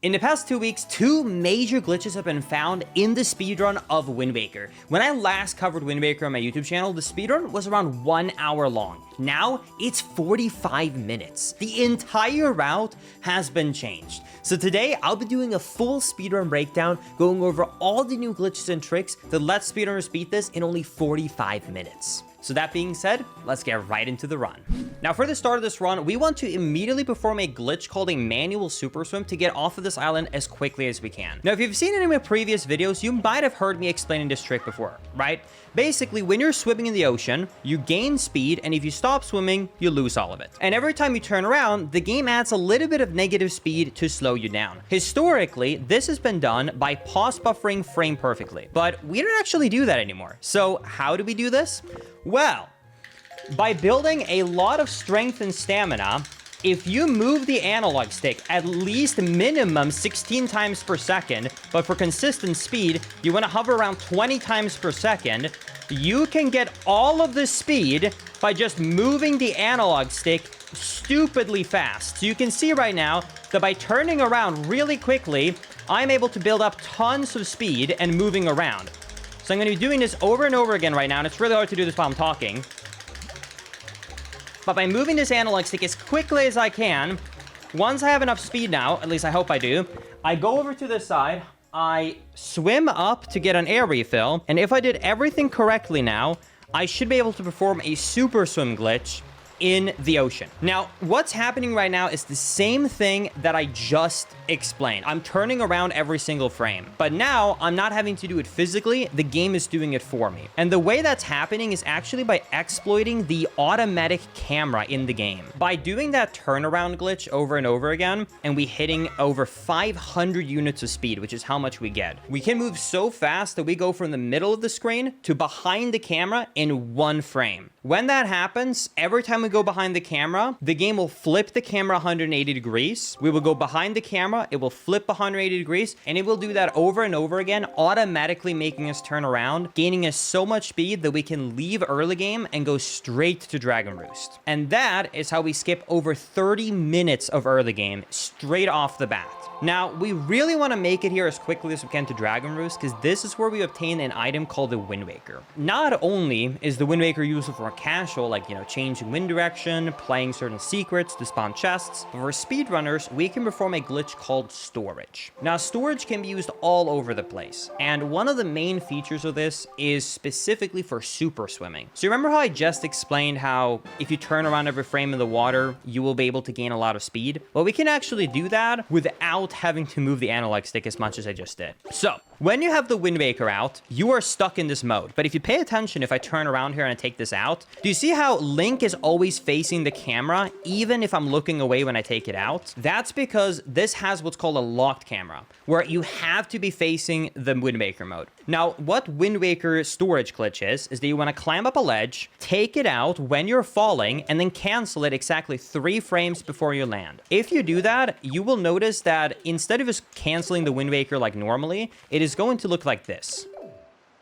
In the past 2 weeks, two major glitches have been found in the speedrun of Wind Waker. When I last covered Wind Waker on my YouTube channel, the speedrun was around 1 hour long. Now, it's 45 minutes. The entire route has been changed. So today, I'll be doing a full speedrun breakdown, going over all the new glitches and tricks that let speedrunners beat this in only 45 minutes. So that being said, let's get right into the run. Now for the start of this run, we want to immediately perform a glitch called a manual super swim to get off of this island as quickly as we can. Now if you've seen any of my previous videos, you might have heard me explaining this trick before, right? Basically, when you're swimming in the ocean, you gain speed, and if you stop swimming, you lose all of it. And every time you turn around, the game adds a little bit of negative speed to slow you down. Historically, this has been done by pause buffering frame perfectly, but we don't actually do that anymore. So how do we do this? Well, by building a lot of strength and stamina, if you move the analog stick at least minimum 16 times per second, but for consistent speed, you want to hover around 20 times per second, you can get all of the speed by just moving the analog stick stupidly fast. So you can see right now that by turning around really quickly, I'm able to build up tons of speed and moving around. So I'm going to be doing this over and over again right now, and it's really hard to do this while I'm talking. But by moving this analog stick as quickly as I can, once I have enough speed now, at least I hope I do, I go over to this side, I swim up to get an air refill, and if I did everything correctly now, I should be able to perform a super swim glitch in the ocean. Now, what's happening right now is the same thing that I just explained. I'm turning around every single frame, but now I'm not having to do it physically. The game is doing it for me. And the way that's happening is actually by exploiting the automatic camera in the game. By doing that turnaround glitch over and over again, and we hitting over 500 units of speed, which is how much we get, we can move so fast that we go from the middle of the screen to behind the camera in one frame. When that happens, every time we go behind the camera, the game will flip the camera 180 degrees. We will go behind the camera, it will flip 180 degrees, and it will do that over and over again, automatically making us turn around, gaining us so much speed that we can leave early game and go straight to Dragon Roost. And that is how we skip over 30 minutes of early game straight off the bat. Now, we really want to make it here as quickly as we can to Dragon Roost, because this is where we obtain an item called the Wind Waker. Not only is the Wind Waker useful for casual, like, changing wind direction, playing certain secrets to spawn chests, but for speedrunners, we can perform a glitch called storage. Now, storage can be used all over the place, and one of the main features of this is specifically for super swimming. So remember how I just explained how if you turn around every frame in the water, you will be able to gain a lot of speed? Well, we can actually do that without having to move the analog stick as much as I just did. So, when you have the Wind Waker out, you are stuck in this mode. But if you pay attention, if I turn around here and I take this out, do you see how Link is always facing the camera, even if I'm looking away when I take it out? That's because this has what's called a locked camera, where you have to be facing the Wind Waker mode. Now, what Wind Waker storage glitch is that you want to climb up a ledge, take it out when you're falling, and then cancel it exactly 3 frames before you land. If you do that, you will notice that instead of just canceling the Wind Waker like normally, it is going to look like this.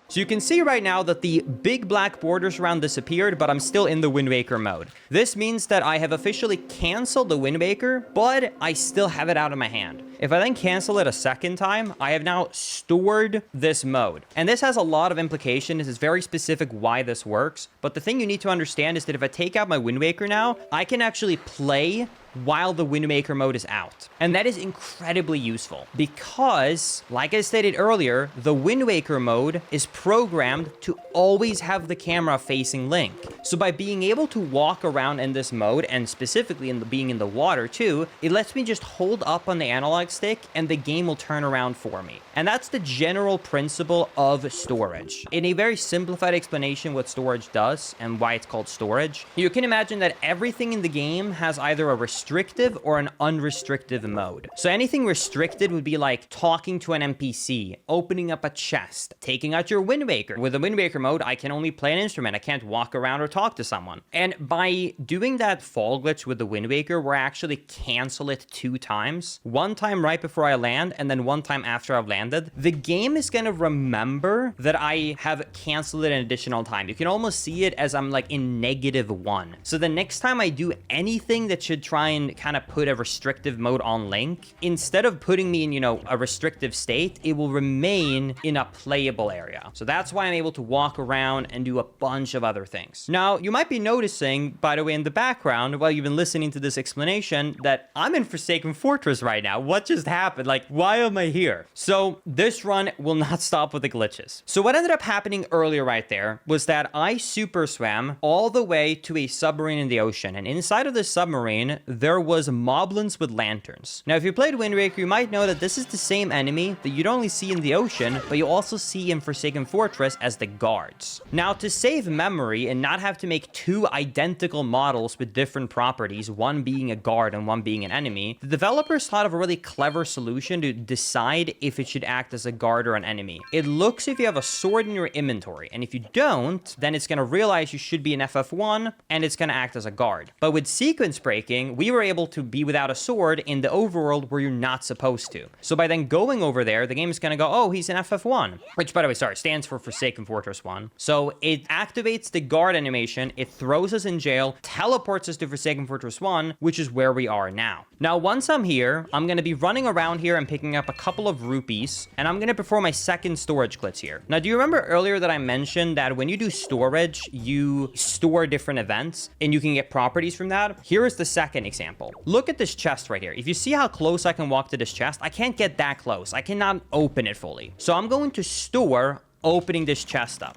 So you can see right now that the big black borders around disappeared, but I'm still in the Wind Waker mode. This means that I have officially canceled the Wind Waker, but I still have it out of my hand. If I then cancel it a second time, I have now stored this mode. And this has a lot of implications. This is very specific why this works. But the thing you need to understand is that if I take out my Wind Waker now, I can actually play while the Wind Waker mode is out. And that is incredibly useful because, like I stated earlier, the Wind Waker mode is programmed to always have the camera facing Link. So by being able to walk around in this mode, and specifically being in the water too, it lets me just hold up on the analog stick and the game will turn around for me. And that's the general principle of storage. In a very simplified explanation what storage does and why it's called storage, you can imagine that everything in the game has either a restrictive or an unrestricted mode. So anything restricted would be like talking to an NPC, opening up a chest, taking out your Wind Waker. With the Wind Waker mode, I can only play an instrument. I can't walk around or talk to someone. And by doing that fall glitch with the Wind Waker, where I actually cancel it 2 times, one time time right before I land and then one time after I've landed, the game is going to remember that I have canceled it an additional time. You can almost see it as I'm like in -1. So the next time I do anything that should try and kind of put a restrictive mode on Link, instead of putting me in, you know, a restrictive state, it will remain in a playable area. So that's why I'm able to walk around and do a bunch of other things. Now, you might be noticing, by the way, in the background, while you've been listening to this explanation, that I'm in Forsaken Fortress right now. What just happened? Like, why am I here? So this run will not stop with the glitches. So what ended up happening earlier right there was that I super swam all the way to a submarine in the ocean. And inside of this submarine, there was moblins with lanterns. Now, if you played Wind Waker, you might know that this is the same enemy that you'd only see in the ocean, but you also see in Forsaken Fortress as the guards. Now, to save memory and not have to make two identical models with different properties, one being a guard and one being an enemy, the developers thought of a really clever solution to decide if it should act as a guard or an enemy. It looks if you have a sword in your inventory, and if you don't, then it's going to realize you should be an FF1, and it's going to act as a guard. But with sequence breaking, we were able to be without a sword in the overworld where you're not supposed to. So by then going over there, the game is going to go, oh, he's an FF1, which, by the way, sorry, stands for Forsaken Fortress 1. So it activates the guard animation, it throws us in jail, teleports us to Forsaken Fortress 1, which is where we are now. Now, once I'm here, I'm going to be running around here and picking up a couple of rupees, and I'm going to perform my second storage glitch here. Now, do you remember earlier that I mentioned that when you do storage, you store different events, and you can get properties from that? Here is the second example. Look at this chest right here. If you see how close I can walk to this chest, I can't get that close. I cannot open it fully. So I'm going to store opening this chest up.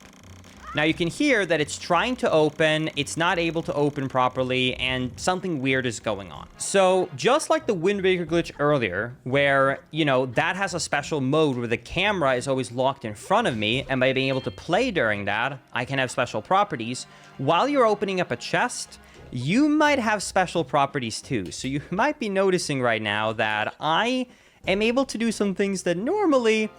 Now you can hear that it's trying to open, it's not able to open properly, and something weird is going on. So just like the Wind Waker glitch earlier, where, you know, that has a special mode where the camera is always locked in front of me, and by being able to play during that, I can have special properties. While you're opening up a chest, you might have special properties too. So you might be noticing right now that I am able to do some things that normally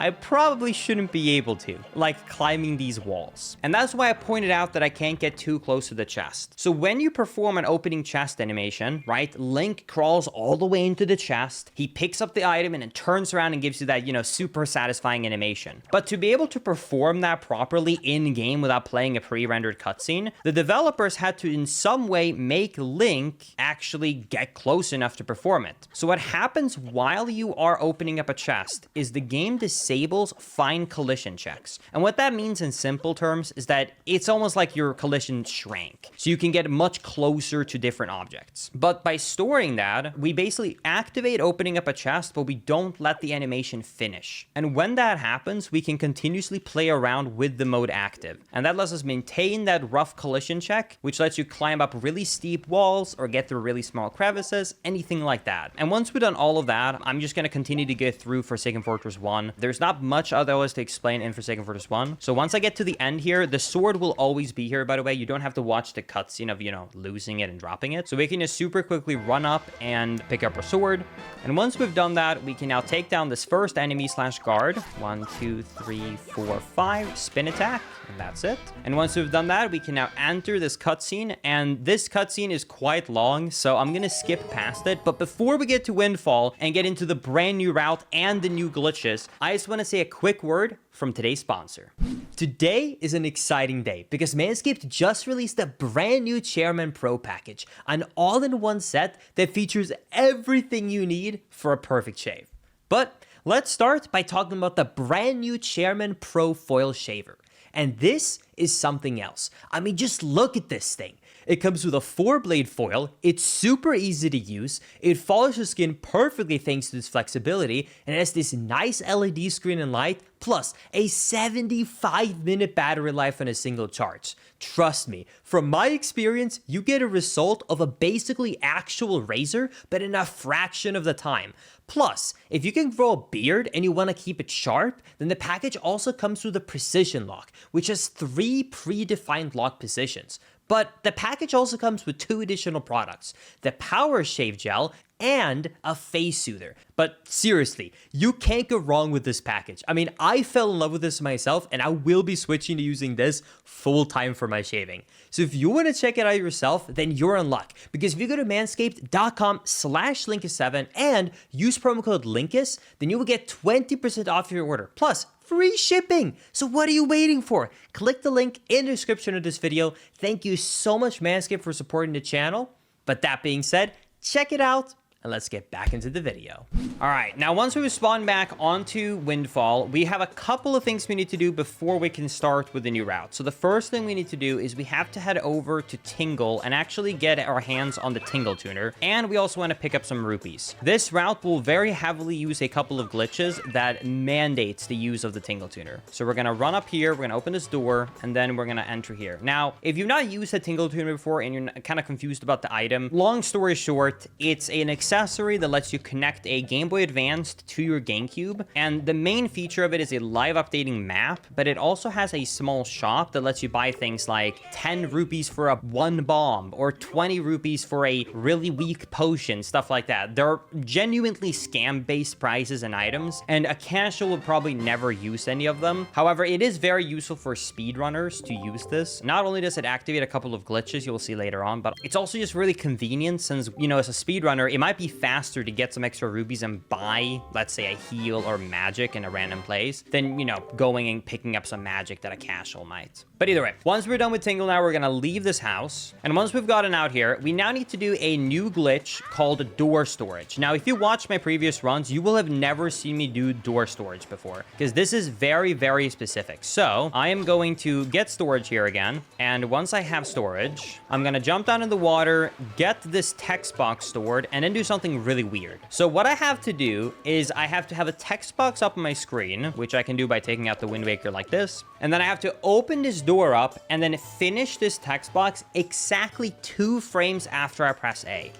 I probably shouldn't be able to, like climbing these walls. And that's why I pointed out that I can't get too close to the chest. So when you perform an opening chest animation, right, Link crawls all the way into the chest, he picks up the item and then turns around and gives you that, you know, super satisfying animation. But to be able to perform that properly in-game without playing a pre-rendered cutscene, the developers had to in some way make Link actually get close enough to perform it. So what happens while you are opening up a chest is the game disables fine collision checks. And what that means in simple terms is that it's almost like your collision shrank. So you can get much closer to different objects. But by storing that, we basically activate opening up a chest, but we don't let the animation finish. And when that happens, we can continuously play around with the mode active. And that lets us maintain that rough collision check, which lets you climb up really steep walls or get through really small crevices, anything like that. And once we've done all of that, I'm just going to continue to get through Forsaken Fortress 1. There's not much otherwise to explain in Forsaken Fortress 1. So once I get to the end here, the sword will always be here, by the way. You don't have to watch the cutscene of, you know, losing it and dropping it. So we can just super quickly run up and pick up our sword. And once we've done that, we can now take down this first enemy / guard. 1, 2, 3, 4, 5. Spin attack. And that's it. And once we've done that, we can now enter this cutscene. And this cutscene is quite long, so I'm going to skip past it. But before we get to Windfall and get into the brand new route and the new glitches, I just want to say a quick word from today's sponsor. Today is an exciting day because Manscaped just released a brand new Chairman Pro package, an all-in-one set that features everything you need for a perfect shave. But let's start by talking about the brand new Chairman Pro foil shaver. And this is something else. I mean, just look at this thing. It comes with a 4-blade foil, it's super easy to use, it follows your skin perfectly thanks to its flexibility, and it has this nice LED screen and light, plus a 75-minute battery life on a single charge. Trust me, from my experience, you get a result of a basically actual razor, but in a fraction of the time. Plus, if you can grow a beard and you want to keep it sharp, then the package also comes with a precision lock, which has 3 predefined lock positions. But the package also comes with 2 additional products, the Power Shave Gel and a face soother. But seriously, you can't go wrong with this package. I mean, I fell in love with this myself, and I will be switching to using this full time for my shaving. So if you want to check it out yourself, then you're in luck. Because if you go to manscaped.com/Linkus7 and use promo code Linkus, then you will get 20% off your order. Plus, free shipping. So what are you waiting for? Click the link in the description of this video. Thank you so much, Manscaped, for supporting the channel. But that being said, check it out. And let's get back into the video. All right, now once we spawn back onto Windfall, we have a couple of things we need to do before we can start with the new route. So the first thing we need to do is we have to head over to Tingle and actually get our hands on the Tingle Tuner. And we also want to pick up some rupees. This route will very heavily use a couple of glitches that mandates the use of the Tingle Tuner. So we're gonna run up here, we're gonna open this door, and then we're gonna enter here. Now, if you've not used the Tingle Tuner before and you're kind of confused about the item, long story short, it's an accessory that lets you connect a Game Boy Advanced to your GameCube, and the main feature of it is a live updating map, but it also has a small shop that lets you buy things like 10 rupees for one bomb or 20 rupees for a really weak potion, stuff like that. They're genuinely scam-based prices and items, and a casual would probably never use any of them. However, it is very useful for speedrunners to use this. Not only does it activate a couple of glitches you'll see later on, but it's also just really convenient since, you know, as a speedrunner, it might be faster to get some extra rubies and buy, let's say, a heal or magic in a random place than, you know, going and picking up some magic that a casual might. But either way, once we're done with Tingle now, we're gonna leave this house. And once we've gotten out here, we now need to do a new glitch called door storage. Now, if you watch my previous runs, you will have never seen me do door storage before, because this is very, very specific. So I am going to get storage here again. And once I have storage, I'm gonna jump down in the water, get this text box stored, and then do something really weird. So what I have to do is I have to have a text box up on my screen, which I can do by taking out the Wind Waker like this. And then I have to open this door up and then finish this text box exactly 2 frames after I press A.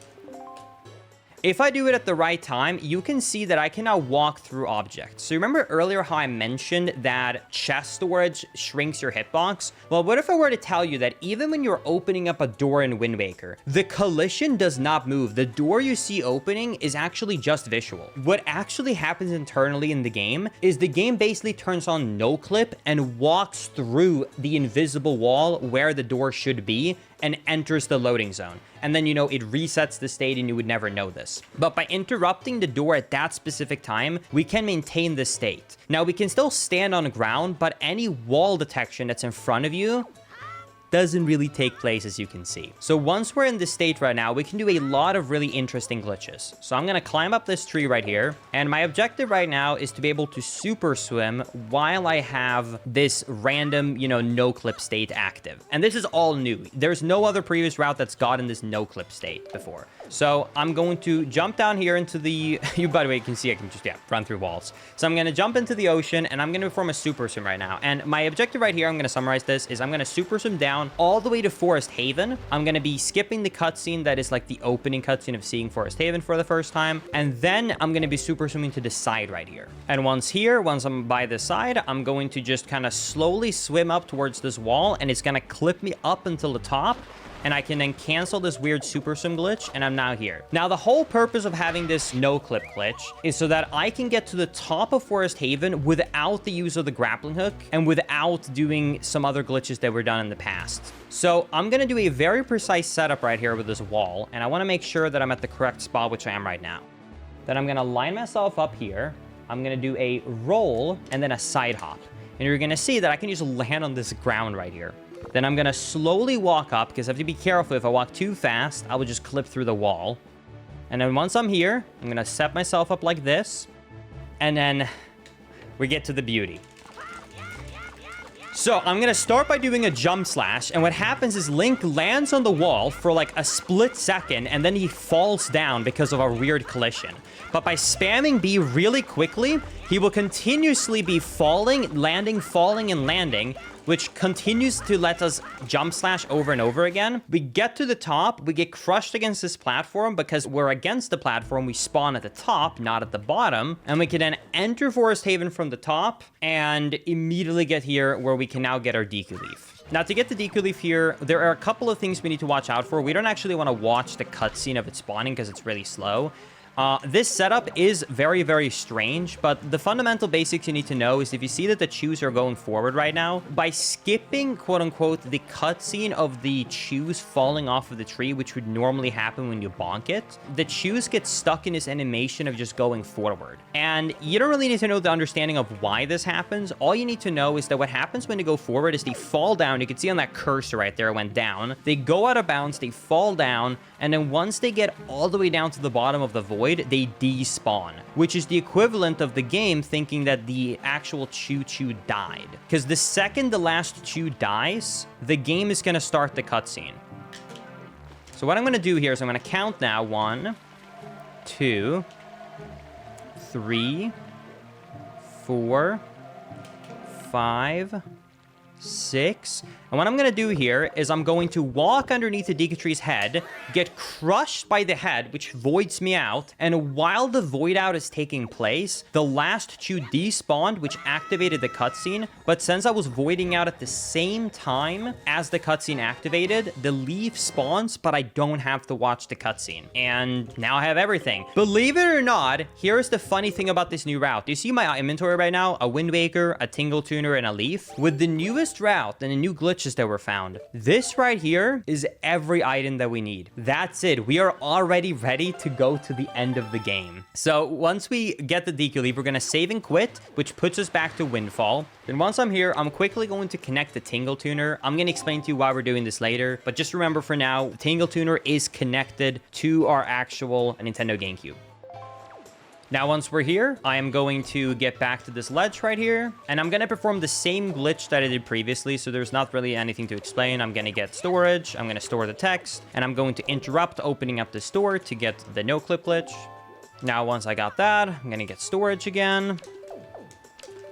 If I do it at the right time, you can see that I can now walk through objects. So remember earlier how I mentioned that chest storage shrinks your hitbox? Well, what if I were to tell you that even when you're opening up a door in Wind Waker, the collision does not move. The door you see opening is actually just visual. What actually happens internally in the game is the game basically turns on no clip and walks through the invisible wall where the door should be and enters the loading zone. And then, you know, it resets the state and you would never know this. But by interrupting the door at that specific time, we can maintain this state. Now, we can still stand on the ground, but any wall detection that's in front of you doesn't really take place, as you can see. So once we're in this state right now, we can do a lot of really interesting glitches. So I'm gonna climb up this tree right here, and my objective right now is to be able to super swim while I have this random, you know, no clip state active. And this is all new. There's no other previous route that's gotten this no clip state before. So I'm going to jump down here into the, by the way, you can see I can just, run through walls. So I'm gonna jump into the ocean and I'm gonna perform a super swim right now. And my objective right here, I'm gonna summarize this, is I'm gonna super swim down all the way to Forest Haven. I'm gonna be skipping the cutscene that is like the opening cutscene of seeing Forest Haven for the first time. And then I'm gonna be super swimming to the side right here. And once I'm by the side, I'm going to just kind of slowly swim up towards this wall and it's gonna clip me up until the top. And I can then cancel this weird super swim glitch, and I'm now here. Now, the whole purpose of having this no-clip glitch is so that I can get to the top of Forest Haven without the use of the grappling hook and without doing some other glitches that were done in the past. So I'm gonna do a very precise setup right here with this wall, and I wanna make sure that I'm at the correct spot, which I am right now. Then I'm gonna line myself up here. I'm gonna do a roll and then a side hop. And you're gonna see that I can just land on this ground right here. Then I'm gonna slowly walk up, because I have to be careful. If I walk too fast, I will just clip through the wall. And then once I'm here, I'm gonna set myself up like this. And then we get to the beauty. So I'm gonna start by doing a jump slash, and what happens is Link lands on the wall for like a split second, and then he falls down because of a weird collision. But by spamming B really quickly, he will continuously be falling, landing, falling, and landing, which continues to let us jump slash over and over again. We get to the top, we get crushed against this platform because we're against the platform, we spawn at the top, not at the bottom, and we can then enter Forest Haven from the top and immediately get here where we can now get our Deku Leaf. Now, to get the DQ leaf here, there are a couple of things we need to watch out for. We don't actually want to watch the cutscene of it spawning because it's really slow. This setup is very, very strange, but the fundamental basics you need to know is if you see that the chews are going forward right now, by skipping, quote-unquote, the cutscene of the chews falling off of the tree, which would normally happen when you bonk it, the chews get stuck in this animation of just going forward. And you don't really need to know the understanding of why this happens. All you need to know is that what happens when they go forward is they fall down. You can see on that cursor right there, it went down. They go out of bounds, they fall down, and then once they get all the way down to the bottom of the void, they despawn, which is the equivalent of the game thinking that the actual Choo-Choo died. Because the second the last Chew dies, the game is going to start the cutscene. So what I'm going to do here is I'm going to count now. 1, 2, 3, 4, 5, 6. And what I'm going to do here is I'm going to walk underneath the DQ tree's head, get crushed by the head, which voids me out. And while the void out is taking place, the last Chew despawned, which activated the cutscene. But since I was voiding out at the same time as the cutscene activated, the leaf spawns, but I don't have to watch the cutscene. And now I have everything. Believe it or not, here's the funny thing about this new route. You see my inventory right now? A Wind Waker, a Tingle Tuner, and a Leaf. With the newest route and the new glitch that were found, this right here is every item that we need. That's it. We are already ready to go to the end of the game. So once we get the DQ leaf, we're going to save and quit, which puts us back to Windfall. Then once I'm here, I'm quickly going to connect the Tingle Tuner. I'm going to explain to you why we're doing this later, but just remember for now, the Tingle Tuner is connected to our actual Nintendo GameCube. Now, once we're here, I am going to get back to this ledge right here, and I'm going to perform the same glitch that I did previously, so there's not really anything to explain. I'm going to get storage, I'm going to store the text, and I'm going to interrupt opening up the store to get the no-clip glitch. Now, once I got that, I'm going to get storage again.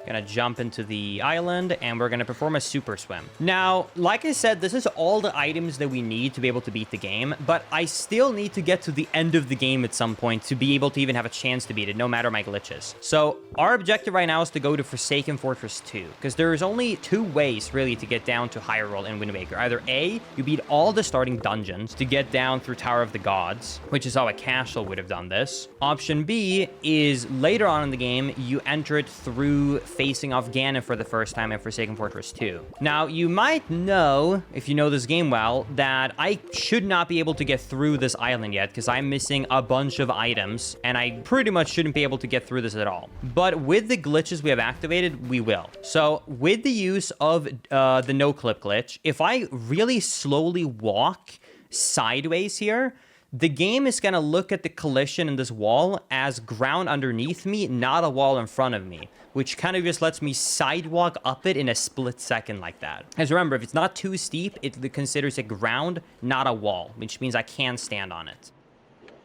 Gonna jump into the island, and we're gonna perform a super swim. Now, like I said, this is all the items that we need to be able to beat the game, but I still need to get to the end of the game at some point to be able to even have a chance to beat it, no matter my glitches. So our objective right now is to go to Forsaken Fortress 2, because there is only 2 ways really to get down to Hyrule and Wind Waker. Either A, you beat all the starting dungeons to get down through Tower of the Gods, which is how a Cashel would have done this. Option B is later on in the game, you enter it through facing off Ganon for the first time in Forsaken Fortress 2. Now, you might know, if you know this game well, that I should not be able to get through this island yet because I'm missing a bunch of items, and I pretty much shouldn't be able to get through this at all. But with the glitches we have activated, we will. So, with the use of the no-clip glitch, if I really slowly walk sideways here, the game is going to look at the collision in this wall as ground underneath me, not a wall in front of me, which kind of just lets me sidewalk up it in a split second like that. As remember, if it's not too steep, it considers it ground, not a wall, which means I can stand on it.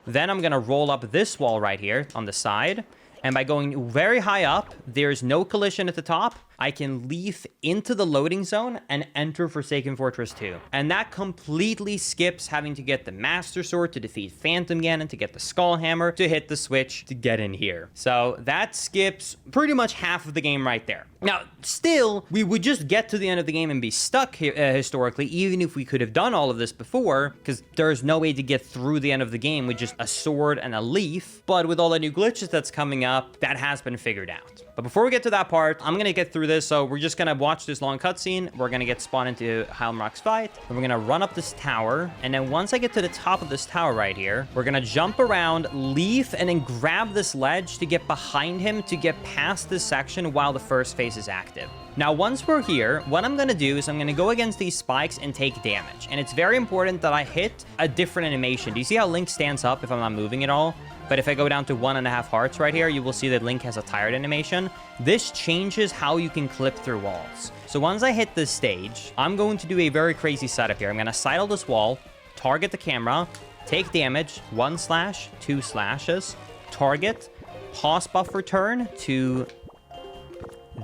Then I'm going to roll up this wall right here on the side, and by going very high up, there's no collision at the top. I can leaf into the loading zone and enter Forsaken Fortress 2. And that completely skips having to get the Master Sword to defeat Phantom Ganon, to get the Skull Hammer, to hit the switch to get in here. So that skips pretty much half of the game right there. Now, still, we would just get to the end of the game and be stuck here, historically, even if we could have done all of this before, because there's no way to get through the end of the game with just a sword and a leaf. But with all the new glitches that's coming up, that has been figured out. But before we get to that part, I'm going to get through this, so we're just going to watch this long cutscene. We're going to get spawned into Halmrock's fight, and we're going to run up this tower, and then once I get to the top of this tower right here, we're going to jump around, leaf, and then grab this ledge to get behind him to get past this section while the first phase is active. Now, once we're here, what I'm going to do is I'm going to go against these spikes and take damage, and it's very important that I hit a different animation. Do you see how Link stands up if I'm not moving at all? But if I go down to 1.5 hearts right here, you will see that Link has a tired animation. This changes how you can clip through walls. So once I hit this stage, I'm going to do a very crazy setup here. I'm going to sidle this wall, target the camera, take damage, 1 slash, 2 slashes, target, pause buffer turn to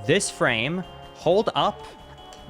this frame, hold up,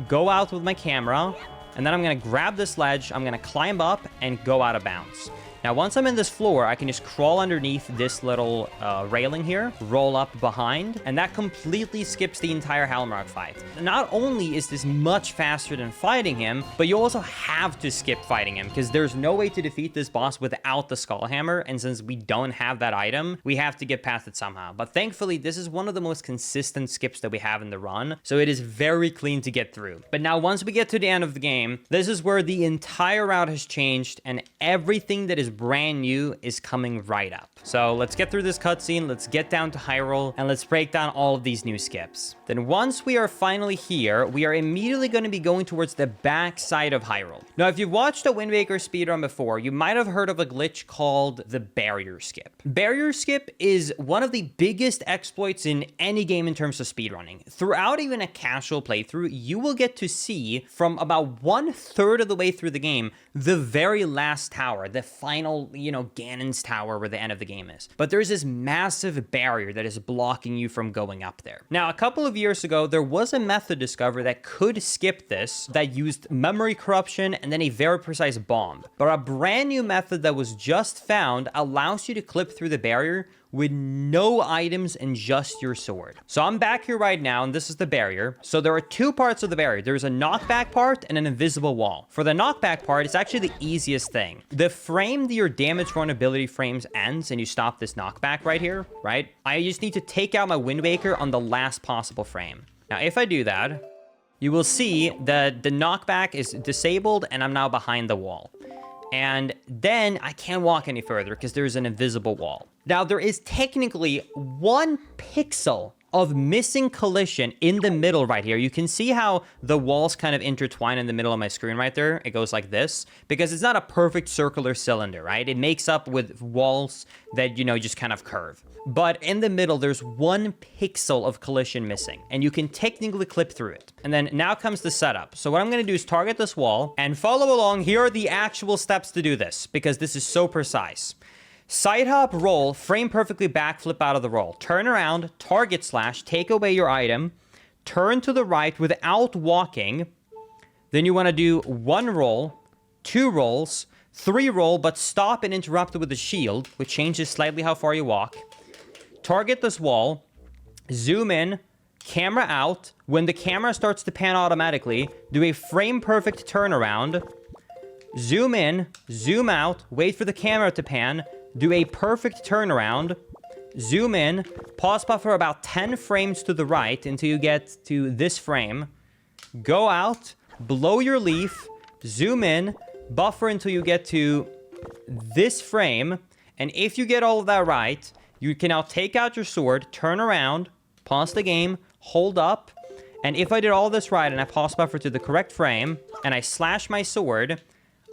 go out with my camera, and then I'm going to grab this ledge, I'm going to climb up and go out of bounds. Now, once I'm in this floor, I can just crawl underneath this little railing here, roll up behind, and that completely skips the entire Halmark fight. Not only is this much faster than fighting him, but you also have to skip fighting him because there's no way to defeat this boss without the Skull Hammer, and since we don't have that item, we have to get past it somehow. But thankfully, this is one of the most consistent skips that we have in the run, so it is very clean to get through. But now, once we get to the end of the game, this is where the entire route has changed, and everything that is brand new is coming right up. So let's get through this cutscene, let's get down to Hyrule, and let's break down all of these new skips. Then once we are finally here, we are immediately going to be going towards the back side of Hyrule. Now, if you've watched a Wind Waker speedrun before, you might have heard of a glitch called the barrier skip. Barrier skip is one of the biggest exploits in any game in terms of speedrunning. Throughout even a casual playthrough, you will get to see from about 1/3 of the way through the game, the very last tower, the final, Ganon's tower where the end of the game is. But there's this massive barrier that is blocking you from going up there. Now, a couple of years ago, there was a method discovered that could skip this, that used memory corruption and then a very precise bomb. But a brand new method that was just found allows you to clip through the barrier with no items and just your sword. So I'm back here right now, and this is the barrier. So there are two parts of the barrier. There's a knockback part and an invisible wall. For the knockback part, it's actually the easiest thing. The frame that your damage vulnerability frames ends, and you stop this knockback right here, right? I just need to take out my Wind Waker on the last possible frame. Now, if I do that, you will see that the knockback is disabled, and I'm now behind the wall. And then I can't walk any further because there's an invisible wall. Now, there is technically 1 pixel of missing collision in the middle right here. You can see how the walls kind of intertwine in the middle of my screen right there. It goes like this because it's not a perfect circular cylinder, right? It makes up with walls that, just kind of curve. But in the middle, there's 1 pixel of collision missing, and you can technically clip through it. And then now comes the setup. So what I'm going to do is target this wall and follow along. Here are the actual steps to do this because this is so precise. Side hop, roll, frame perfectly backflip out of the roll. Turn around, target slash, take away your item, turn to the right without walking. Then you want to do 1 roll, 2 rolls, 3 roll, but stop and interrupt it with the shield, which changes slightly how far you walk. Target this wall, zoom in, camera out. When the camera starts to pan automatically, do a frame perfect turnaround, zoom in, zoom out, wait for the camera to pan, do a perfect turnaround, zoom in, pause buffer about 10 frames to the right until you get to this frame, go out, blow your leaf, zoom in, buffer until you get to this frame, and if you get all of that right, you can now take out your sword, turn around, pause the game, hold up, and if I did all this right and I pause buffer to the correct frame, and I slash my sword,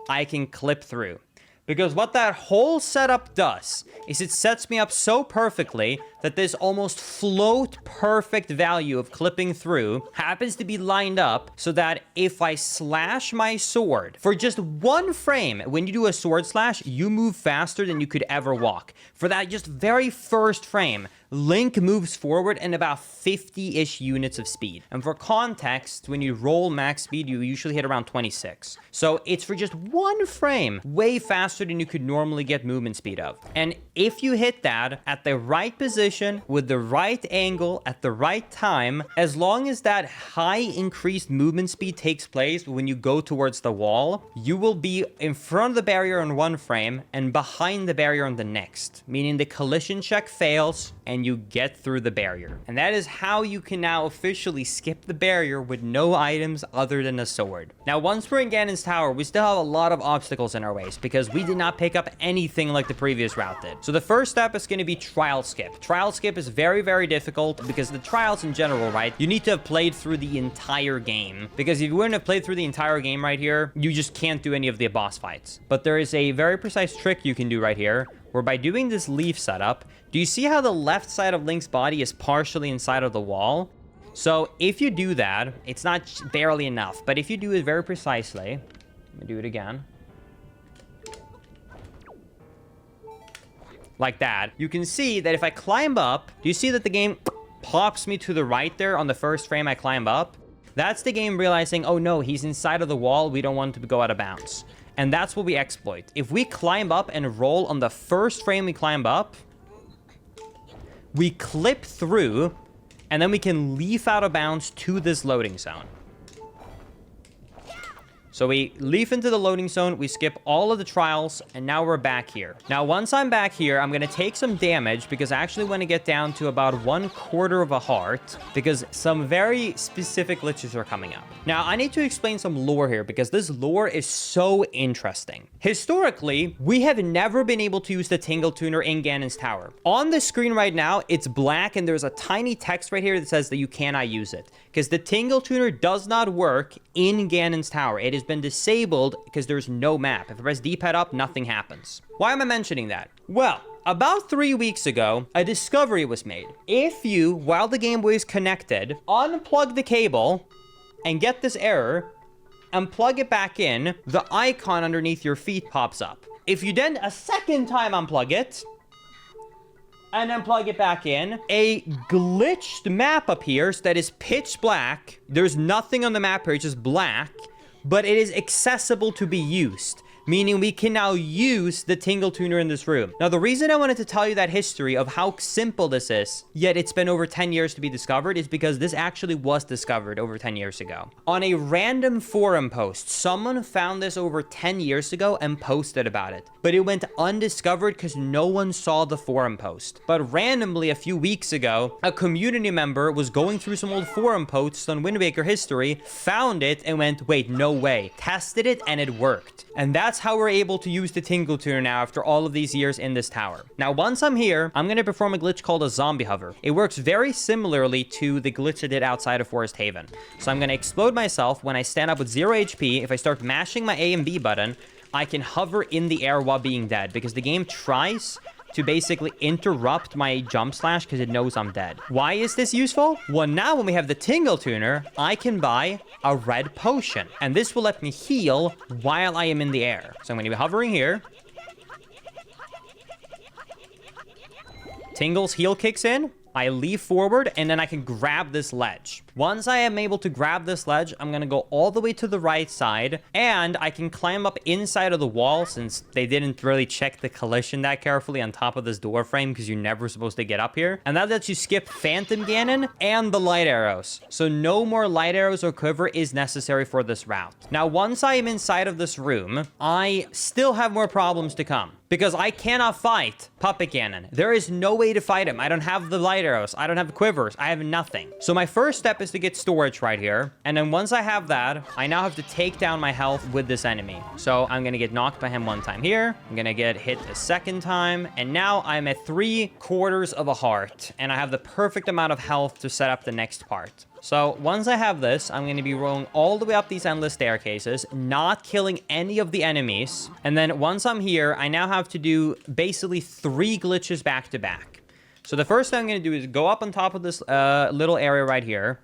I can clip through. Because what that whole setup does is it sets me up so perfectly that this almost float perfect value of clipping through happens to be lined up so that if I slash my sword for just 1 frame, when you do a sword slash, you move faster than you could ever walk. For that just very first frame, Link moves forward in about 50-ish units of speed. And for context, when you roll max speed, you usually hit around 26. So it's for just 1 frame, way faster than you could normally get movement speed of. And if you hit that at the right position, with the right angle, at the right time, as long as that high increased movement speed takes place when you go towards the wall, you will be in front of the barrier on 1 frame and behind the barrier on the next, meaning the collision check fails and you get through the barrier. And that is how you can now officially skip the barrier with no items other than a sword. Now, once we're in Ganon's Tower, we still have a lot of obstacles in our ways because we did not pick up anything like the previous route did. So the first step is going to be trial skip. Trial skip is very, very difficult because the trials in general, right? You need to have played through the entire game, because if you wouldn't have played through the entire game right here, you just can't do any of the boss fights. But there is a very precise trick you can do right here, where by doing this leaf setup, do you see how the left side of Link's body is partially inside of the wall? So if you do that, it's not barely enough, but if you do it very precisely, let me do it again. Like that, you can see that if I climb up, do you see that the game pops me to the right there on the first frame I climb up? That's the game realizing, oh no, he's inside of the wall, we don't want him to go out of bounds. And that's what we exploit. If we climb up and roll on the first frame we climb up, we clip through, and then we can leaf out of bounds to this loading zone. So we leaf into the loading zone, we skip all of the trials, and now we're back here. Now, once I'm back here, I'm gonna take some damage because I actually want to get down to about 1/4 of a heart because some very specific glitches are coming up. Now, I need to explain some lore here because this lore is so interesting. Historically, we have never been able to use the Tingle Tuner in Ganon's Tower. On the screen right now, it's black and there's a tiny text right here that says that you cannot use it because the Tingle Tuner does not work in Ganon's Tower. It is been disabled because there's no map. If I press D-pad up, nothing happens. Why am I mentioning that? Well, about 3 weeks ago, a discovery was made. If you, while the Game Boy is connected, unplug the cable and get this error and plug it back in, the icon underneath your feet pops up. If you then a second time unplug it, and then plug it back in, a glitched map appears that is pitch black. There's nothing on the map here, it's just black, but it is accessible to be used, meaning we can now use the Tingle Tuner in this room. Now, the reason I wanted to tell you that history of how simple this is, yet it's been over 10 years to be discovered, is because this actually was discovered over 10 years ago. On a random forum post, someone found this over 10 years ago and posted about it, but it went undiscovered because no one saw the forum post. But randomly, a few weeks ago, a community member was going through some old forum posts on Wind Waker history, found it, and went, wait, no way. Tested it, and it worked. And that's how we're able to use the Tingle Tuner now after all of these years in this tower. Now, once I'm here, I'm going to perform a glitch called a zombie hover. It works very similarly to the glitch I did outside of Forest Haven. So I'm going to explode myself when I stand up with 0 HP. If I start mashing my A and B button, I can hover in the air while being dead because the game tries to basically interrupt my jump slash because it knows I'm dead. Why is this useful? Well, now when we have the Tingle Tuner, I can buy a red potion, and this will let me heal while I am in the air. So I'm going to be hovering here. Tingle's heal kicks in. I leap forward, and then I can grab this ledge. Once I am able to grab this ledge, I'm gonna go all the way to the right side, and I can climb up inside of the wall since they didn't really check the collision that carefully on top of this door frame because you're never supposed to get up here. And that lets you skip Phantom Ganon and the light arrows. So no more light arrows or quiver is necessary for this route. Now, once I am inside of this room, I still have more problems to come because I cannot fight Puppet Ganon. There is no way to fight him. I don't have the light arrows. I don't have quivers. I have nothing. So my first step is to get storage right here. And then once I have that, I now have to take down my health with this enemy. So I'm going to get knocked by him one time here. I'm going to get hit a second time. And now I'm at 3/4 of a heart. And I have the perfect amount of health to set up the next part. So once I have this, I'm going to be rolling all the way up these endless staircases, not killing any of the enemies. And then once I'm here, I now have to do basically 3 glitches back to back. So the first thing I'm going to do is go up on top of this little area right here,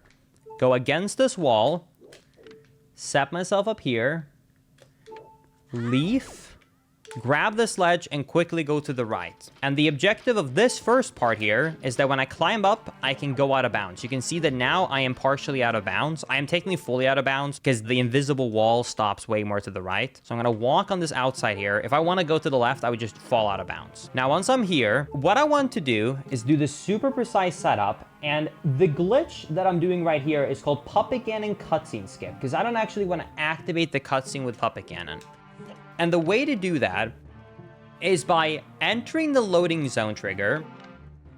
go against this wall, set myself up here, leaf, grab this ledge, and quickly go to the right. And the objective of this first part here is that when I climb up, I can go out of bounds. You can see that now I am partially out of bounds. I am technically fully out of bounds because the invisible wall stops way more to the right. So I'm going to walk on this outside here. If I want to go to the left, I would just fall out of bounds. Now, once I'm here, what I want to do is do this super precise setup. And the glitch that I'm doing right here is called Puppet Ganon Cutscene Skip because I don't actually want to activate the cutscene with Puppet Ganon. And the way to do that is by entering the loading zone trigger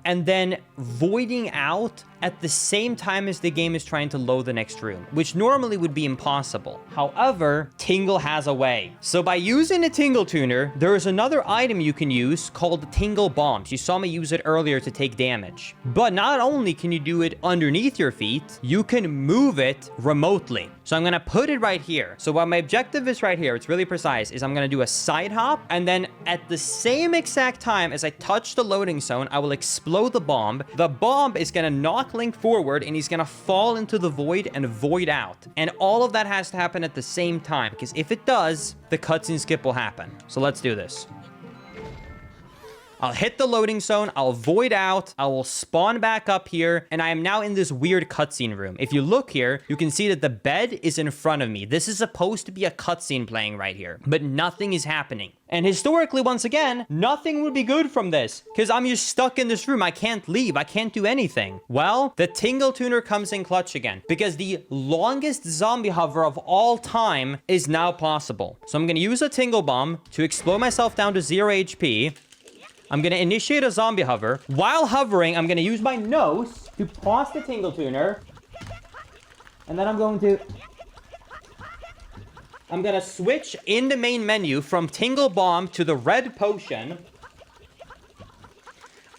and then voiding out at the same time as the game is trying to load the next room, which normally would be impossible. However, Tingle has a way. So by using the Tingle Tuner, there is another item you can use called the Tingle Bombs. You saw me use it earlier to take damage. But not only can you do it underneath your feet, you can move it remotely. So I'm gonna put it right here. So what my objective is right here, it's really precise, is I'm gonna do a side hop, and then at the same exact time as I touch the loading zone, I will explode the bomb. The bomb is gonna knock Link forward, and he's gonna fall into the void and void out. And all of that has to happen at the same time, because if it does, the cutscene skip will happen. So let's do this. I'll hit the loading zone, I'll void out, I will spawn back up here, and I am now in this weird cutscene room. If you look here, you can see that the bed is in front of me. This is supposed to be a cutscene playing right here, but nothing is happening. And historically, once again, nothing would be good from this, because I'm just stuck in this room. I can't leave. I can't do anything. Well, the Tingle Tuner comes in clutch again, because the longest zombie hover of all time is now possible. So I'm going to use a Tingle Bomb to explode myself down to 0 HP. I'm going to initiate a zombie hover. While hovering, I'm going to use my nose to pause the Tingle Tuner. And then I'm going to switch in the main menu from Tingle Bomb to the red potion.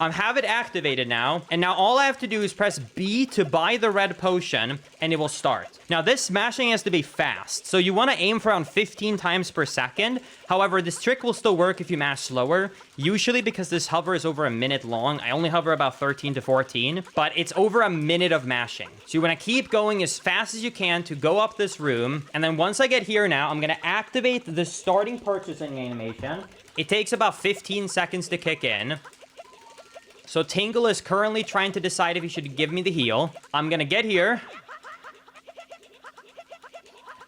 I have it activated now, and now all I have to do is press B to buy the red potion, and it will start. Now, this smashing has to be fast, so you want to aim for around 15 times per second. However, this trick will still work if you mash slower. Usually, because this hover is over a minute long, I only hover about 13 to 14, but it's over a minute of mashing. So you want to keep going as fast as you can to go up this room, and then once I get here now, I'm going to activate the starting purchasing animation. It takes about 15 seconds to kick in. So Tingle is currently trying to decide if he should give me the heal. I'm going to get here.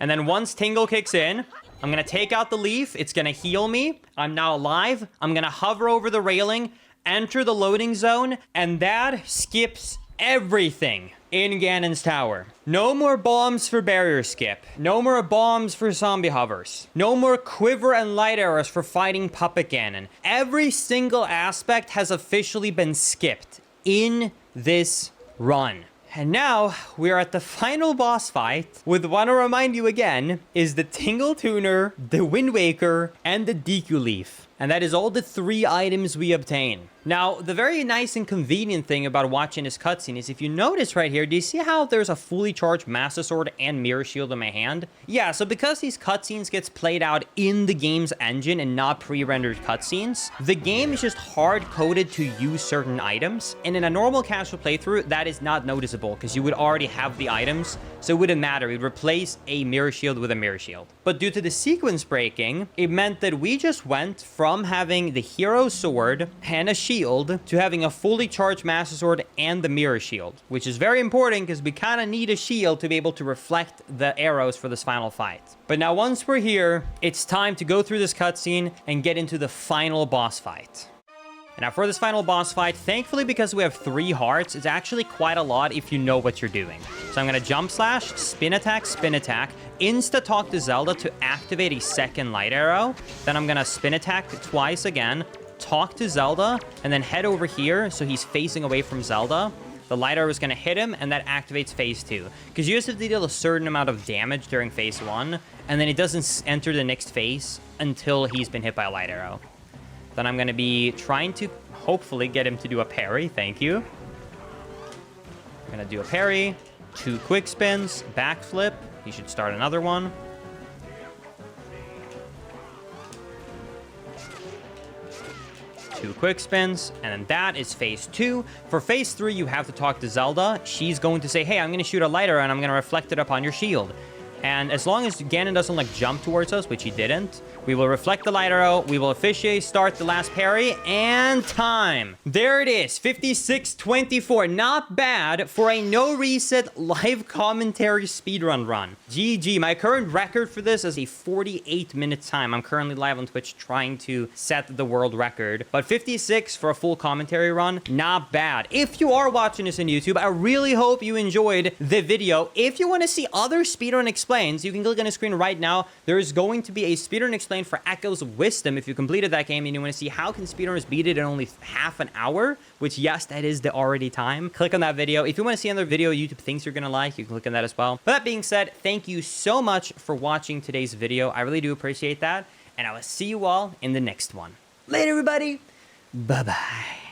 And then once Tingle kicks in, I'm going to take out the leaf. It's going to heal me. I'm now alive. I'm going to hover over the railing, enter the loading zone, and that skips everything in Ganon's tower. No more bombs for barrier skip. No more bombs for zombie hovers. No more quiver and light arrows for fighting Puppet Ganon. Every single aspect has officially been skipped in this run. And now, we are at the final boss fight with, want to remind you again, is the Tingle Tuner, the Wind Waker, and the Deku Leaf. And that is all the 3 items we obtain. Now, the very nice and convenient thing about watching this cutscene is if you notice right here, do you see how there's a fully charged Master Sword and Mirror Shield in my hand? Yeah, so because these cutscenes gets played out in the game's engine and not pre-rendered cutscenes, the game is just hard-coded to use certain items. And in a normal casual playthrough, that is not noticeable because you would already have the items, so it wouldn't matter. It would replace a Mirror Shield with a Mirror Shield. But due to the sequence breaking, it meant that we just went from having the Hero Sword and a shield to having a fully charged Master Sword and the Mirror Shield, which is very important because we kind of need a shield to be able to reflect the arrows for this final fight. But now once we're here, it's time to go through this cutscene and get into the final boss fight. And now for this final boss fight, thankfully because we have 3 hearts, it's actually quite a lot if you know what you're doing. So I'm going to jump slash, spin attack, insta-talk to Zelda to activate a second light arrow. Then I'm going to spin attack twice again, talk to Zelda, and then head over here so he's facing away from Zelda. The light arrow is going to hit him, and that activates phase 2. Because you just have to deal a certain amount of damage during phase 1, and then it doesn't enter the next phase until he's been hit by a light arrow. Then I'm going to be trying to hopefully get him to do a parry. Thank you. I'm going to do a parry, 2 quick spins, backflip. He should start another one. Two quick spins, and then that is phase 2. For phase 3, you have to talk to Zelda. She's going to say, hey, I'm going to shoot a light arrow, and I'm going to reflect it upon your shield. And as long as Ganon doesn't, like, jump towards us, which he didn't, we will reflect the light arrow, we will officially start the last parry, and time. There it is, 56:24. Not bad for a no-reset live commentary speedrun run. GG. My current record for this is a 48-minute time. I'm currently live on Twitch trying to set the world record. But 56 for a full commentary run, not bad. If you are watching this on YouTube, I really hope you enjoyed the video. If you want to see other speedrun explains, you can click on the screen right now. There is going to be a speedrun explain for Echo's Wisdom if you completed that game and you want to see how can speedrunners beat it in only half an hour, which yes, that is the already time. Click on that video. If you want to see another video YouTube thinks you're going to like, you can click on that as well. But that being said, thank you so much for watching today's video. I really do appreciate that, and I will see you all in the next one. Later, everybody. Bye-bye.